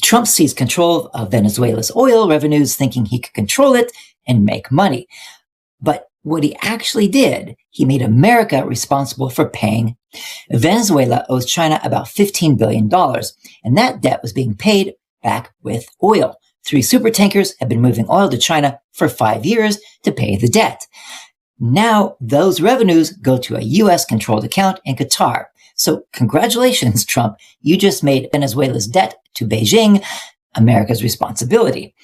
Trump seized control of Venezuela's oil revenues, thinking he could control it and make money. But what he actually did, he made America responsible for paying. Venezuela owes China about $15 billion, and that debt was being paid back with oil. 3 supertankers have been moving oil to China for 5 years to pay the debt. Now those revenues go to a U.S.-controlled account in Qatar. So congratulations, Trump. You just made Venezuela's debt to Beijing America's responsibility.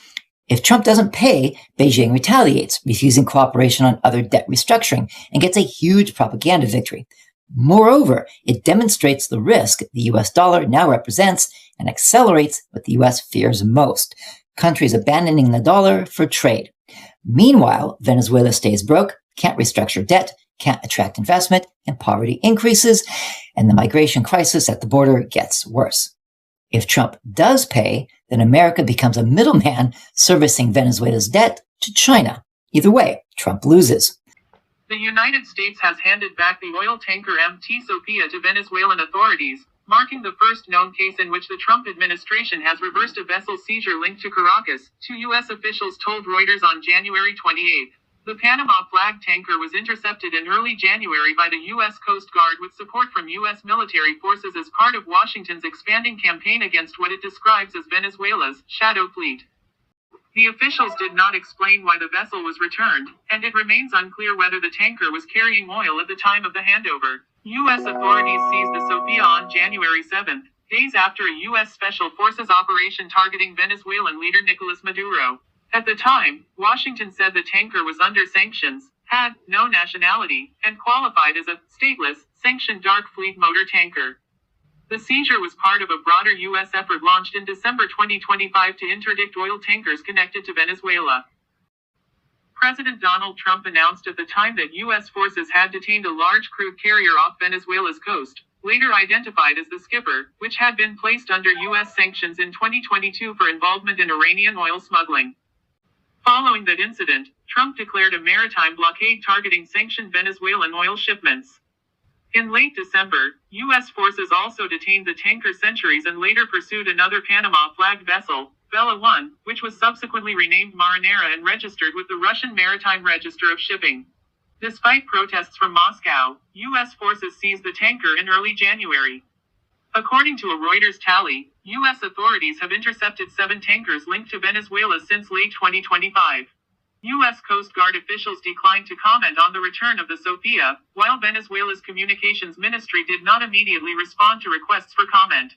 If Trump doesn't pay, Beijing retaliates, refusing cooperation on other debt restructuring, and gets a huge propaganda victory. Moreover, it demonstrates the risk the US dollar now represents and accelerates what the US fears most: countries abandoning the dollar for trade. Meanwhile, Venezuela stays broke, can't restructure debt, can't attract investment, and poverty increases, and the migration crisis at the border gets worse. If Trump does pay, then America becomes a middleman servicing Venezuela's debt to China. Either way, Trump loses. The United States has handed back the oil tanker MT Sophia to Venezuelan authorities, marking the first known case in which the Trump administration has reversed a vessel seizure linked to Caracas, 2 U.S. officials told Reuters on January 28. The Panama flag tanker was intercepted in early January by the U.S. Coast Guard with support from U.S. military forces as part of Washington's expanding campaign against what it describes as Venezuela's shadow fleet. The officials did not explain why the vessel was returned, and it remains unclear whether the tanker was carrying oil at the time of the handover. U.S. authorities seized the Sophia on January 7, days after a U.S. Special Forces operation targeting Venezuelan leader Nicolas Maduro. At the time, Washington said the tanker was under sanctions, had no nationality, and qualified as a stateless, sanctioned dark fleet motor tanker. The seizure was part of a broader U.S. effort launched in December 2025 to interdict oil tankers connected to Venezuela. President Donald Trump announced at the time that U.S. forces had detained a large crude carrier off Venezuela's coast, later identified as the Skipper, which had been placed under U.S. sanctions in 2022 for involvement in Iranian oil smuggling. Following that incident, Trump declared a maritime blockade targeting sanctioned Venezuelan oil shipments. In late December, U.S. forces also detained the tanker Centuries and later pursued another Panama-flagged vessel, Vela 1, which was subsequently renamed Marinera and registered with the Russian Maritime Register of Shipping. Despite protests from Moscow, U.S. forces seized the tanker in early January. According to a Reuters tally, U.S. authorities have intercepted 7 tankers linked to Venezuela since late 2025. U.S. Coast Guard officials declined to comment on the return of the Sophia, while Venezuela's communications ministry did not immediately respond to requests for comment.